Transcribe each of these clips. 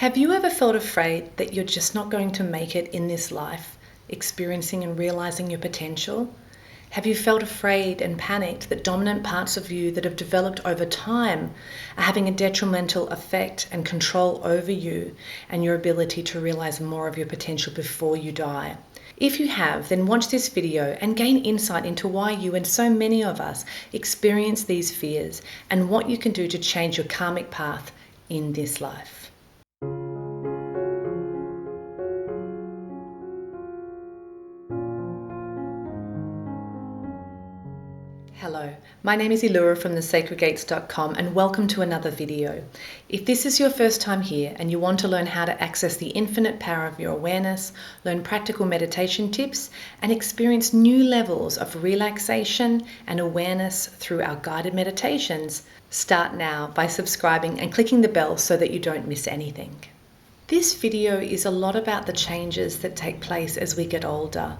Have you ever felt afraid that you're just not going to make it in this life, experiencing and realizing your potential? Have you felt afraid and panicked that dominant parts of you that have developed over time are having a detrimental effect and control over you and your ability to realize more of your potential before you die? If you have, then watch this video and gain insight into why you and so many of us experience these fears and what you can do to change your karmic path in this life. Hello, my name is Illura from thesacredgates.com and welcome to another video. If this is your first time here and you want to learn how to access the infinite power of your awareness, learn practical meditation tips, and experience new levels of relaxation and awareness through our guided meditations, start now by subscribing and clicking the bell so that you don't miss anything. This video is a lot about the changes that take place as we get older,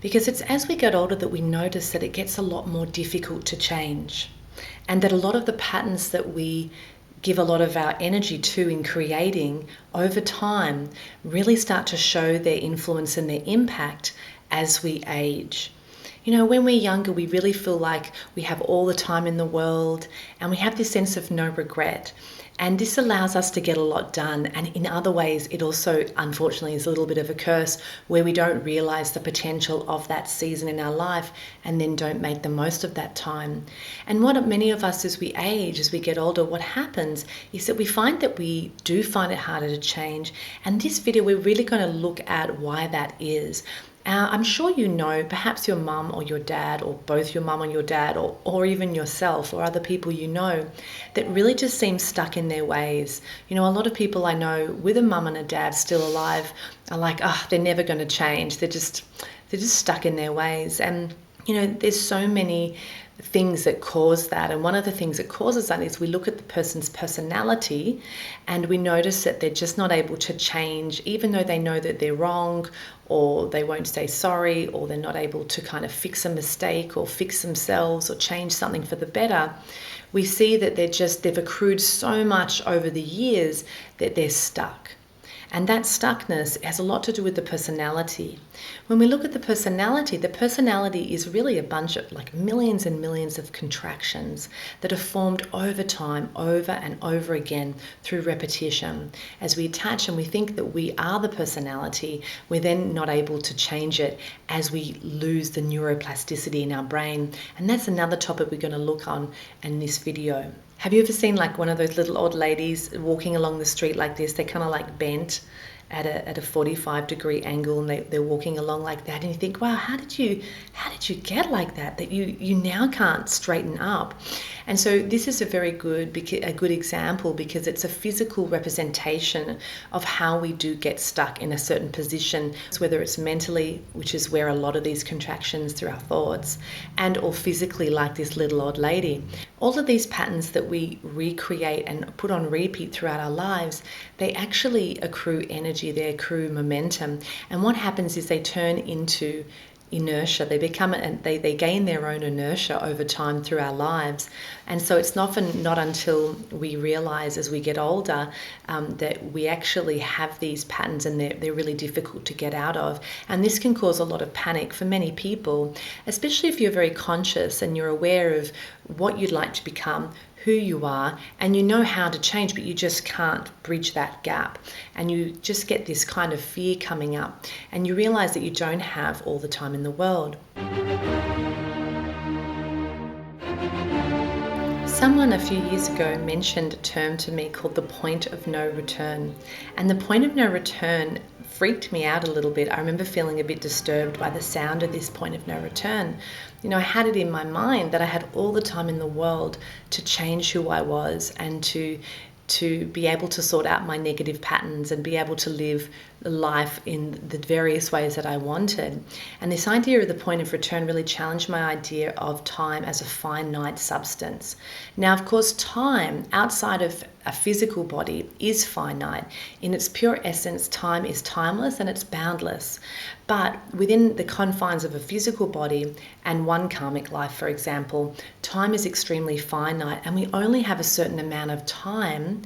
because it's as we get older that we notice that it gets a lot more difficult to change, and that a lot of the patterns that we give a lot of our energy to in creating over time really start to show their influence and their impact as we age. You know, when we're younger, we really feel like we have all the time in the world and we have this sense of no regret. And this allows us to get a lot done. And in other ways, it also, unfortunately, is a little bit of a curse where we don't realize the potential of that season in our life and then don't make the most of that time. And what many of us, as we age, as we get older, what happens is that we find that we do find it harder to change. And this video, we're really going to look at why that is. I'm sure you know, perhaps your mum or your dad, or both your mum and your dad, or even yourself or other people you know, that really just seem stuck in their ways. You know, a lot of people I know with a mum and a dad still alive are like, they're never going to change. They're just stuck in their ways. And, you know, there's so many things that cause that, and one of the things that causes that is we look at the person's personality and we notice that they're just not able to change, even though they know that they're wrong, or they won't say sorry, or they're not able to kind of fix a mistake or fix themselves or change something for the better. We see that they've accrued so much over the years that they're stuck. And that stuckness has a lot to do with the personality. When we look at the personality is really a bunch of like millions and millions of contractions that are formed over time, over and over again through repetition. As we attach and we think that we are the personality, we're then not able to change it as we lose the neuroplasticity in our brain. And that's another topic we're going to look on in this video. Have you ever seen like one of those little old ladies walking along the street like this? They're kind of like bent at a 45-degree angle, and they're walking along like that, and you think, wow, how did you get like that you now can't straighten up? And so this is a very good example, because it's a physical representation of how we do get stuck in a certain position, whether it's mentally, which is where a lot of these contractions through our thoughts, and or physically, like this little old lady. All of these patterns that we recreate and put on repeat throughout our lives, they actually accrue energy, they accrue momentum. And what happens is they turn into inertia. They gain their own inertia over time through our lives. And so it's often not until we realize as we get older that we actually have these patterns, and they're really difficult to get out of. And this can cause a lot of panic for many people, especially if you're very conscious and you're aware of what you'd like to become, who you are, and you know how to change, but you just can't bridge that gap. And you just get this kind of fear coming up, and you realize that you don't have all the time in the world. Someone a few years ago mentioned a term to me called the point of no return. And the point of no return freaked me out a little bit. I remember feeling a bit disturbed by the sound of this point of no return. You know, I had it in my mind that I had all the time in the world to change who I was, and to be able to sort out my negative patterns and be able to live life in the various ways that I wanted. And this idea of the point of return really challenged my idea of time as a finite substance. Now, of course, time outside of a physical body is finite. In its pure essence, time is timeless and it's boundless. But within the confines of a physical body and one karmic life, for example, time is extremely finite, and we only have a certain amount of time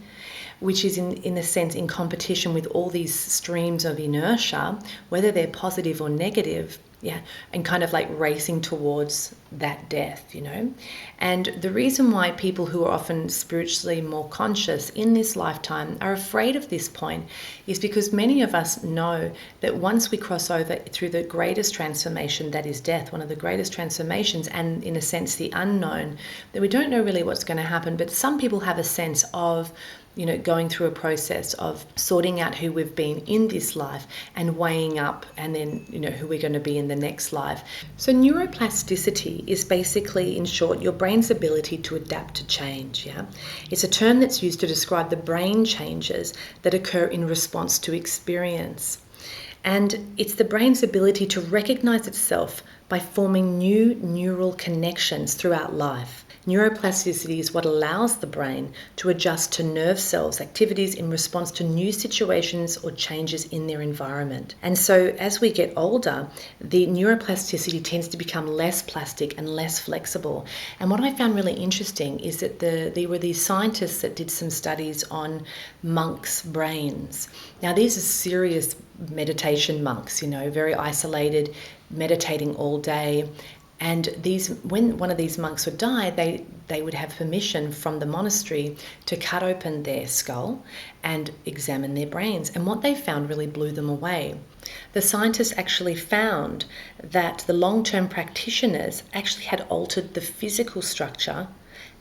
which is in a sense in competition with all these streams of inertia, whether they're positive or negative, yeah, and kind of like racing towards that death, you know. And the reason why people who are often spiritually more conscious in this lifetime are afraid of this point is because many of us know that once we cross over through the greatest transformation, that is death, one of the greatest transformations, and in a sense the unknown, that we don't know really what's going to happen. But some people have a sense of, you know, going through a process of sorting out who we've been in this life and weighing up and then, you know, who we're going to be in the next life. So neuroplasticity is basically, in short, your brain's ability to adapt to change. Yeah, it's a term that's used to describe the brain changes that occur in response to experience. And it's the brain's ability to recognize itself by forming new neural connections throughout life. Neuroplasticity is what allows the brain to adjust to nerve cells' activities in response to new situations or changes in their environment. And so as we get older, the neuroplasticity tends to become less plastic and less flexible. And what I found really interesting is that there were these scientists that did some studies on monks' brains. Now, these are serious meditation monks, you know, very isolated, meditating all day. And when one of these monks would die, they would have permission from the monastery to cut open their skull and examine their brains. And what they found really blew them away. The scientists actually found that the long-term practitioners actually had altered the physical structure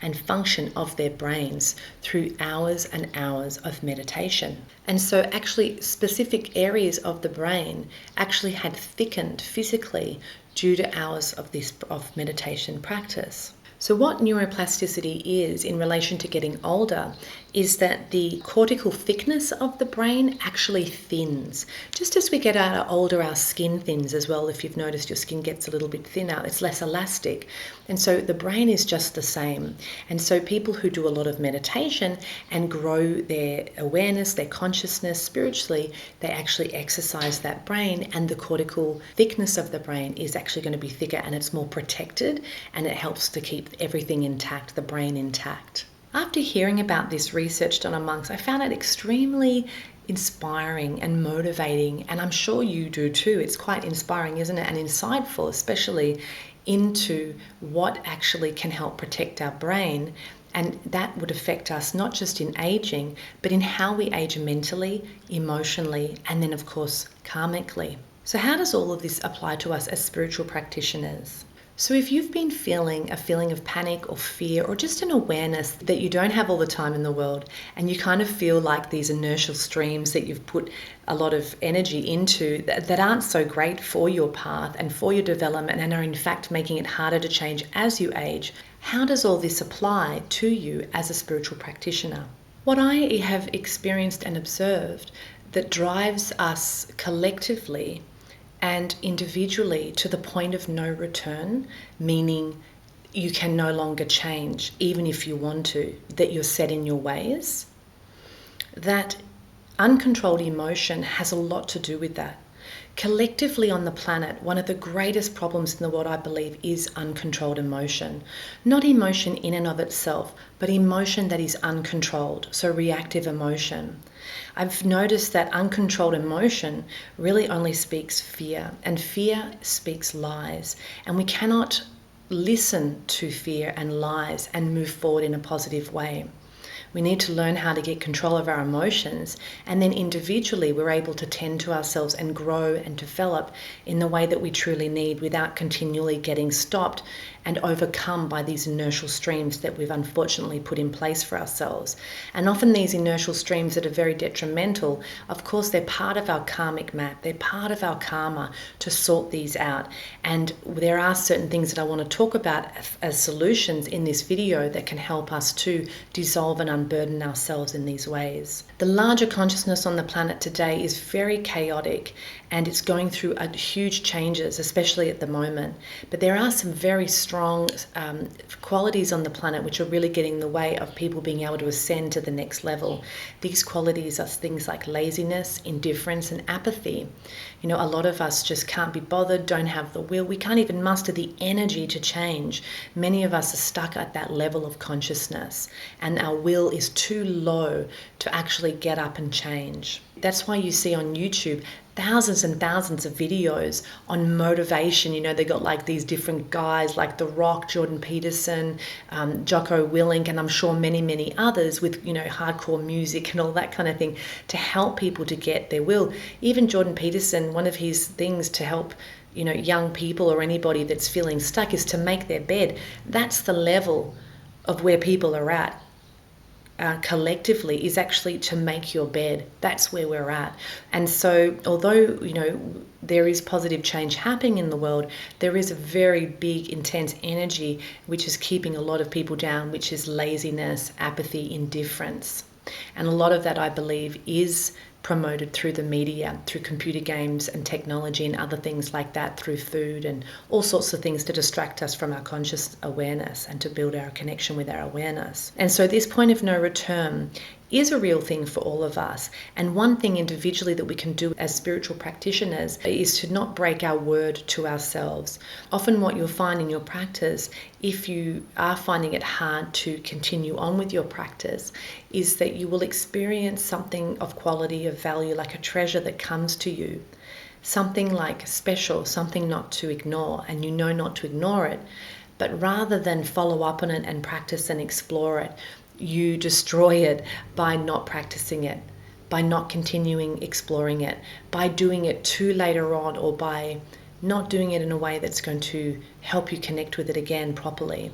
and function of their brains through hours and hours of meditation. And so actually specific areas of the brain actually had thickened physically due to hours of meditation practice. So what neuroplasticity is in relation to getting older is that the cortical thickness of the brain actually thins. Just as we get older, our skin thins as well. If you've noticed, your skin gets a little bit thinner, it's less elastic. And so the brain is just the same. And so people who do a lot of meditation and grow their awareness, their consciousness spiritually, they actually exercise that brain, and the cortical thickness of the brain is actually going to be thicker, and it's more protected, and it helps to keep everything intact, the brain intact. After hearing about this research done on monks, I found it extremely inspiring and motivating, and I'm sure you do too. It's quite inspiring, isn't it? And insightful, especially into what actually can help protect our brain. And that would affect us not just in aging, but in how we age mentally, emotionally, and then of course karmically. So how does all of this apply to us as spiritual practitioners? So if you've been feeling a feeling of panic or fear, or just an awareness that you don't have all the time in the world, and you kind of feel like these inertial streams that you've put a lot of energy into that aren't so great for your path and for your development, and are in fact making it harder to change as you age, how does all this apply to you as a spiritual practitioner? What I have experienced and observed that drives us collectively and individually to the point of no return, meaning you can no longer change even if you want to, that you're set in your ways, that uncontrolled emotion has a lot to do with that. Collectively on the planet, one of the greatest problems in the world, I believe, is uncontrolled emotion. Not emotion in and of itself, but emotion that is uncontrolled, so reactive emotion. I've noticed that uncontrolled emotion really only speaks fear, and fear speaks lies. And we cannot listen to fear and lies and move forward in a positive way. We need to learn how to get control of our emotions, and then individually we're able to tend to ourselves and grow and develop in the way that we truly need, without continually getting stopped and overcome by these inertial streams that we've unfortunately put in place for ourselves. And often these inertial streams that are very detrimental, of course, they're part of our karmic map, they're part of our karma to sort these out. And there are certain things that I want to talk about as solutions in this video that can help us to dissolve and unburden ourselves in these ways. The larger consciousness on the planet today is very chaotic, and it's going through huge changes, especially at the moment. But there are some very strong qualities on the planet which are really getting in the way of people being able to ascend to the next level. These qualities are things like laziness, indifference, and apathy. You know, a lot of us just can't be bothered, don't have the will. We can't even muster the energy to change. Many of us are stuck at that level of consciousness, and our will is too low to actually get up and change. That's why you see on YouTube thousands and thousands of videos on motivation. You know, they got like these different guys like The Rock, Jordan Peterson, Jocko Willink, and I'm sure many, many others with, you know, hardcore music and all that kind of thing to help people to get their will. Even Jordan Peterson, one of his things to help, you know, young people or anybody that's feeling stuck is to make their bed. That's the level of where people are at. Collectively is actually to make your bed. That's where we're at. And so although, you know, there is positive change happening in the world, there is a very big, intense energy which is keeping a lot of people down, which is laziness, apathy, indifference. And a lot of that, I believe, is promoted through the media, through computer games and technology and other things like that, through food and all sorts of things to distract us from our conscious awareness and to build our connection with our awareness. And so this point of no return is a real thing for all of us. And one thing individually that we can do as spiritual practitioners is to not break our word to ourselves. Often what you'll find in your practice, if you are finding it hard to continue on with your practice, is that you will experience something of quality, of value, like a treasure that comes to you. Something like special, something not to ignore, and you know not to ignore it. But rather than follow up on it and practice and explore it, you destroy it by not practicing it, by not continuing exploring it, by doing it too later on, or by not doing it in a way that's going to help you connect with it again properly.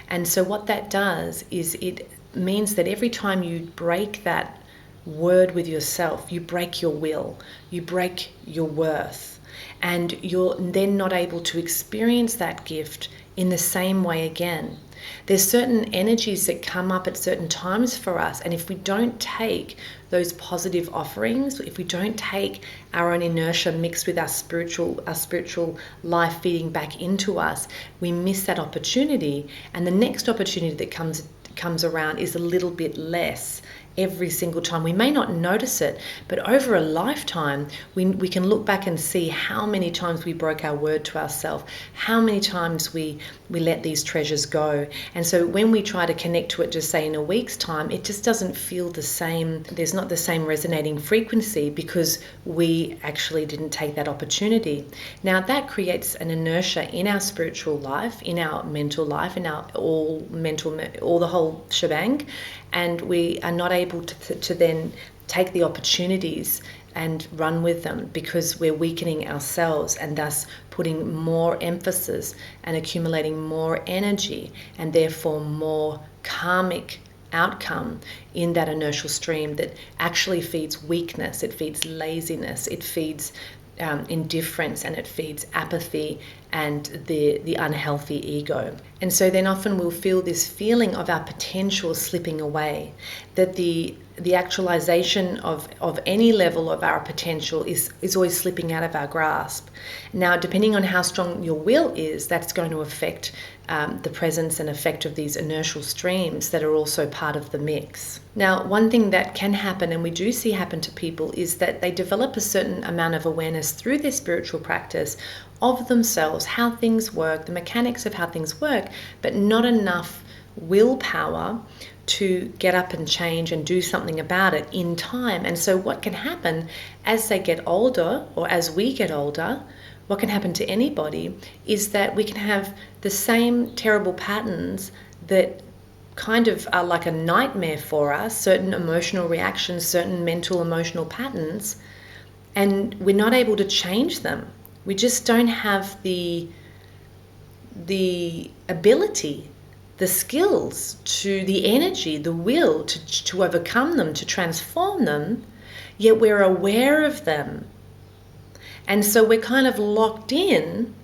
And so what that does is it means that every time you break that word with yourself, you break your will, you break your worth, and you're then not able to experience that gift in the same way again. There's certain energies that come up at certain times for us, and if we don't take those positive offerings, if we don't take our own inertia mixed with our spiritual life feeding back into us, we miss that opportunity, and the next opportunity that comes around is a little bit less every single time. We may not notice it, but over a lifetime, we can look back and see how many times we broke our word to ourselves, how many times we let these treasures go. And so when we try to connect to it, just say in a week's time, it just doesn't feel the same. There's not the same resonating frequency because we actually didn't take that opportunity. Now that creates an inertia in our spiritual life, in our mental life, in our all the whole shebang, and we are not able to then take the opportunities and run with them because we're weakening ourselves and thus putting more emphasis and accumulating more energy and therefore more karmic outcome in that inertial stream that actually feeds weakness, it feeds laziness, it feeds indifference, and it feeds apathy and the unhealthy ego. And so then often we'll feel this feeling of our potential slipping away, that the actualization of any level of our potential is always slipping out of our grasp. Now, depending on how strong your will is, that's going to affect the presence and effect of these inertial streams that are also part of the mix. Now, one thing that can happen, and we do see happen to people, is that they develop a certain amount of awareness through their spiritual practice of themselves, how things work, the mechanics of how things work, but not enough willpower to get up and change and do something about it in time. And so what can happen as they get older, or as we get older, what can happen to anybody is that we can have the same terrible patterns that kind of are like a nightmare for us, certain emotional reactions, certain mental emotional patterns, and we're not able to change them. We just don't have the ability, the skills, the energy, the will to overcome them, to transform them, yet we're aware of them. And so we're kind of locked in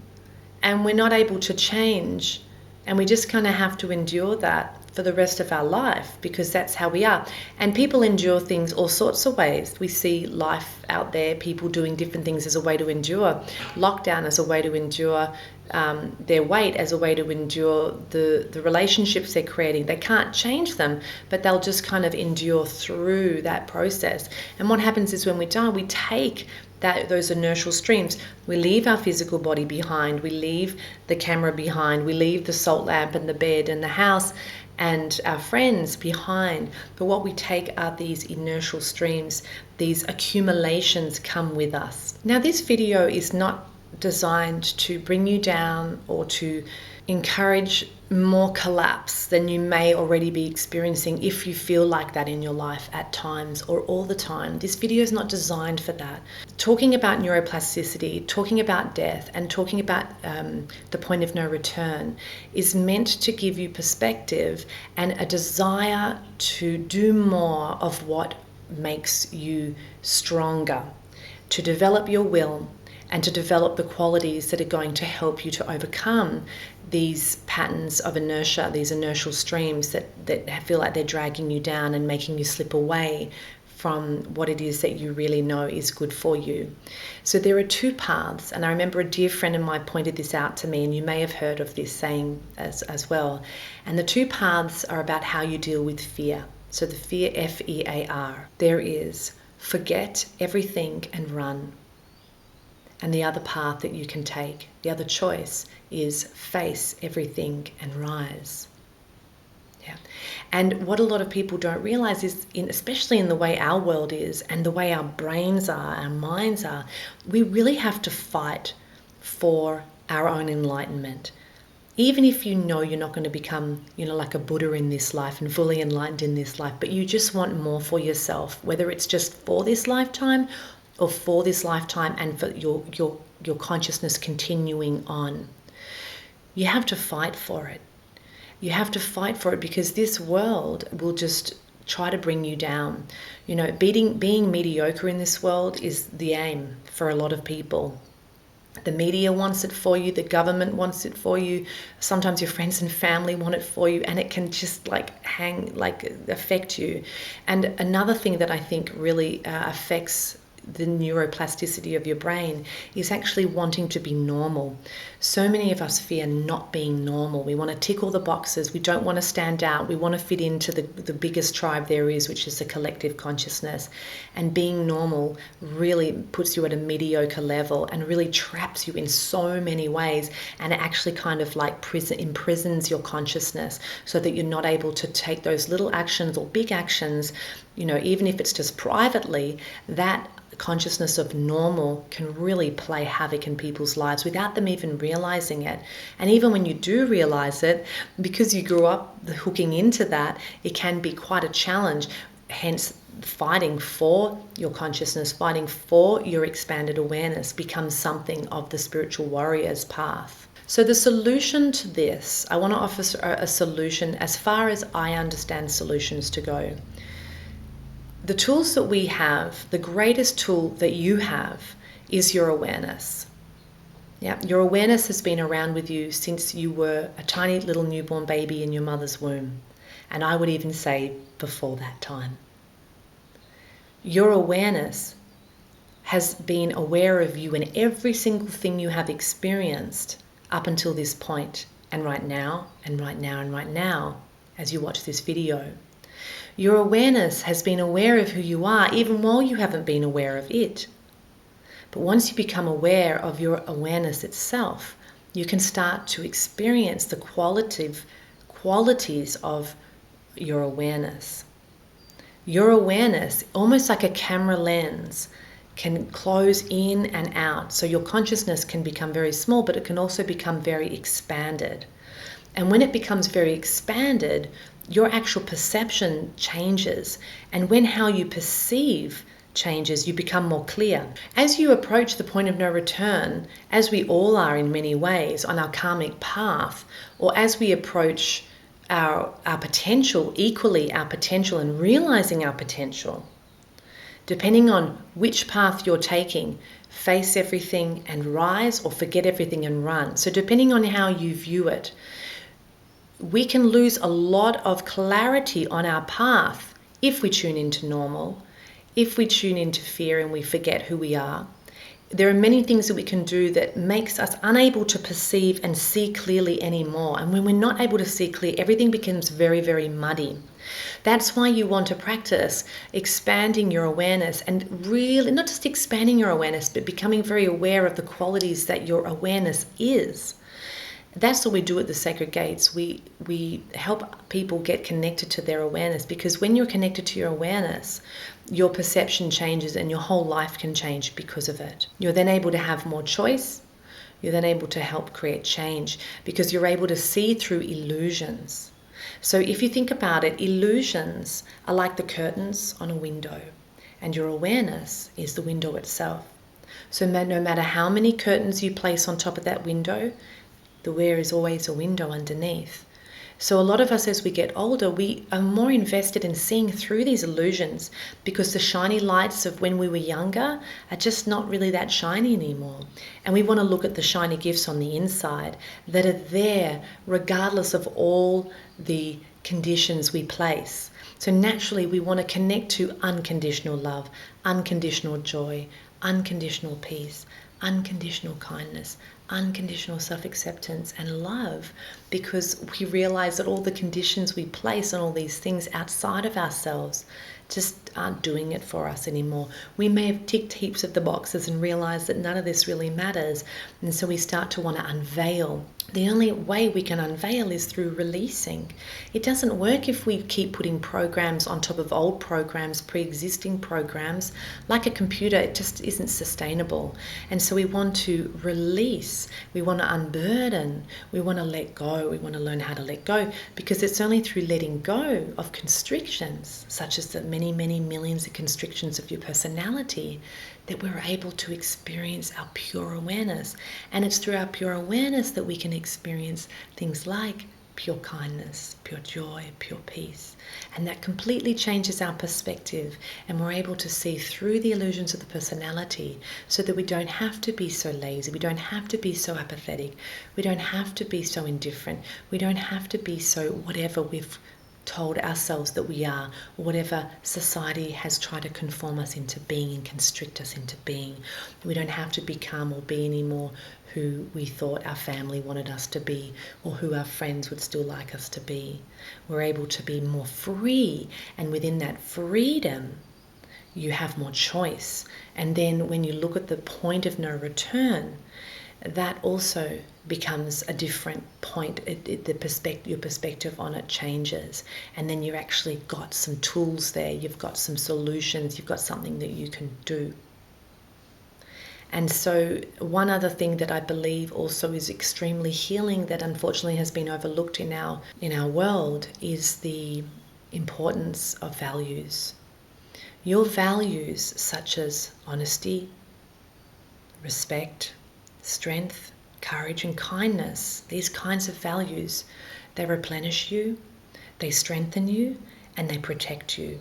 and we're not able to change, and we just kind of have to endure that for the rest of our life because that's how we are. And people endure things all sorts of ways. We see life out there, people doing different things as a way to endure. Lockdown as a way to endure their weight as a way to endure the relationships they're creating. They can't change them, but they'll just kind of endure through that process. And what happens is when we die, we take those inertial streams. We leave our physical body behind, we leave the camera behind, we leave the salt lamp and the bed and the house and our friends behind. But what we take are these inertial streams. These accumulations come with us. Now, this video is not designed to bring you down or to encourage more collapse than you may already be experiencing if you feel like that in your life at times or all the time. This video is not designed for that. Talking about neuroplasticity, talking about death, and talking about the point of no return is meant to give you perspective and a desire to do more of what makes you stronger, to develop your will, and to develop the qualities that are going to help you to overcome these patterns of inertia, these inertial streams that feel like they're dragging you down and making you slip away from what it is that you really know is good for you. So there are two paths, and I remember a dear friend of mine pointed this out to me, and you may have heard of this saying as well. And the two paths are about how you deal with fear. So the fear, F-E-A-R. There is forget everything and run. And the other path that you can take, the other choice, is face everything and rise. Yeah. And what a lot of people don't realize is, especially in the way our world is and the way our brains are, our minds are, we really have to fight for our own enlightenment. Even if you know you're not going to become, like a Buddha in this life and fully enlightened in this life, but you just want more for yourself, whether it's just for this lifetime or for this lifetime and for your consciousness continuing on. You have to fight for it. You have to fight for it because this world will just try to bring you down. Being mediocre in this world is the aim for a lot of people. The media wants it for you, the government wants it for you, sometimes your friends and family want it for you, and it can just affect you. And another thing that I think really affects the neuroplasticity of your brain is actually wanting to be normal. So many of us fear not being normal. We want to tick all the boxes. We don't want to stand out. We want to fit into the biggest tribe there is, which is the collective consciousness. And being normal really puts you at a mediocre level and really traps you in so many ways, and it actually kind of like imprisons your consciousness so that you're not able to take those little actions or big actions, even if it's just privately. That consciousness of normal can really play havoc in people's lives without them even realizing it. And even when you do realize it, because you grew up hooking into that, it can be quite a challenge. Hence, fighting for your consciousness, fighting for your expanded awareness becomes something of the spiritual warrior's path. So the solution to this, I want to offer a solution as far as I understand solutions to go. The tools that we have, the greatest tool that you have is your awareness. Yeah, your awareness has been around with you since you were a tiny little newborn baby in your mother's womb. And I would even say before that time. Your awareness has been aware of you in every single thing you have experienced up until this point, and right now, and right now, and right now, as you watch this video. Your awareness has been aware of who you are even while you haven't been aware of it. But once you become aware of your awareness itself, you can start to experience the qualities of your awareness. Your awareness, almost like a camera lens, can close in and out. So your consciousness can become very small, but it can also become very expanded. And when it becomes very expanded, your actual perception changes. And when how you perceive changes, you become more clear. As you approach the point of no return, as we all are in many ways on our karmic path, or as we approach our potential, equally our potential and realizing our potential, depending on which path you're taking, face everything and rise, or forget everything and run. So depending on how you view it, we can lose a lot of clarity on our path if we tune into normal, if we tune into fear and we forget who we are, there are many things that we can do that makes us unable to perceive and see clearly anymore. And when we're not able to see clear, everything becomes very, very muddy. That's why you want to practice expanding your awareness, and really not just expanding your awareness, but becoming very aware of the qualities that your awareness is. That's what we do at the Sacred Gates. We help people get connected to their awareness, because when you're connected to your awareness, your perception changes and your whole life can change because of it. You're then able to have more choice. You're then able to help create change because you're able to see through illusions. So if you think about it, illusions are like the curtains on a window, and your awareness is the window itself. So no matter how many curtains you place on top of that window, there is always a window underneath. So a lot of us, as we get older, we are more invested in seeing through these illusions because the shiny lights of when we were younger are just not really that shiny anymore. And we want to look at the shiny gifts on the inside that are there regardless of all the conditions we place. So naturally we want to connect to unconditional love, unconditional joy, unconditional peace, unconditional kindness, unconditional self-acceptance and love, because we realize that all the conditions we place on all these things outside of ourselves just aren't doing it for us anymore. We may have ticked heaps of the boxes and realize that none of this really matters, and so we start to want to unveil. The only way we can unveil is through releasing. It doesn't work if we keep putting programs on top of old programs, pre-existing programs. Like a computer, it just isn't sustainable. And so we want to release, we want to unburden, we want to let go, we want to learn how to let go, because it's only through letting go of constrictions, such as the many, many millions of constrictions of your personality, that we're able to experience our pure awareness. And it's through our pure awareness that we can experience things like pure kindness, pure joy, pure peace. And that completely changes our perspective, and we're able to see through the illusions of the personality, so that we don't have to be so lazy, we don't have to be so apathetic, we don't have to be so indifferent, we don't have to be so whatever we've told ourselves that we are, or whatever society has tried to conform us into being and constrict us into being. We don't have to become or be anymore who we thought our family wanted us to be, or who our friends would still like us to be. We're able to be more free, and within that freedom you have more choice. And then when you look at the point of no return, that also becomes a different point. Your perspective on it changes, and then you've actually got some tools there, you've got some solutions, you've got something that you can do. And so one other thing that I believe also is extremely healing, that unfortunately has been overlooked in our world, is the importance of values. Your values, such as honesty, respect, strength, courage and kindness, these kinds of values, they replenish you, they strengthen you, and they protect you.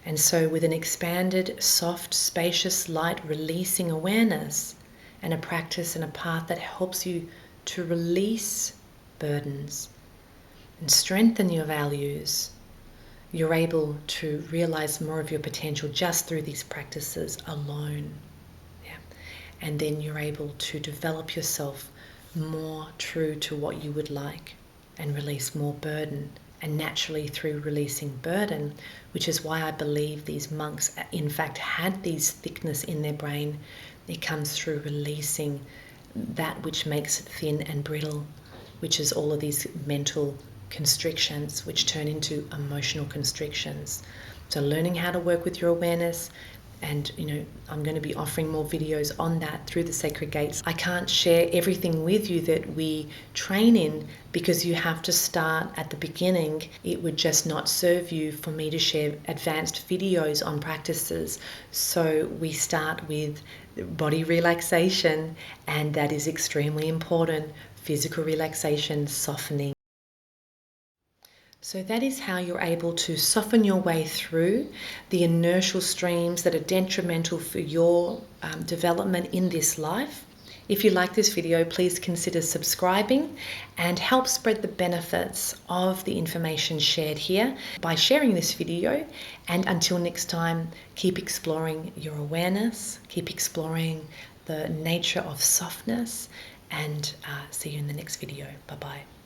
And so with an expanded, soft, spacious, light, releasing awareness, and a practice and a path that helps you to release burdens and strengthen your values, you're able to realize more of your potential just through these practices alone. And then you're able to develop yourself more true to what you would like and release more burden. And naturally through releasing burden, which is why I believe these monks in fact had these thickness in their brain, it comes through releasing that which makes it thin and brittle, which is all of these mental constrictions which turn into emotional constrictions. So learning how to work with your awareness, and I'm going to be offering more videos on that through the Sacred Gates. I can't share everything with you that we train in, because you have to start at the beginning. It would just not serve you for me to share advanced videos on practices. So we start with body relaxation, and that is extremely important. Physical relaxation, softening. So that is how you're able to soften your way through the inertial streams that are detrimental for your development in this life, If you like this video, please consider subscribing and help spread the benefits of the information shared here by sharing this video. And until next time, keep exploring your awareness, keep exploring the nature of softness, and see you in the next video. Bye-bye.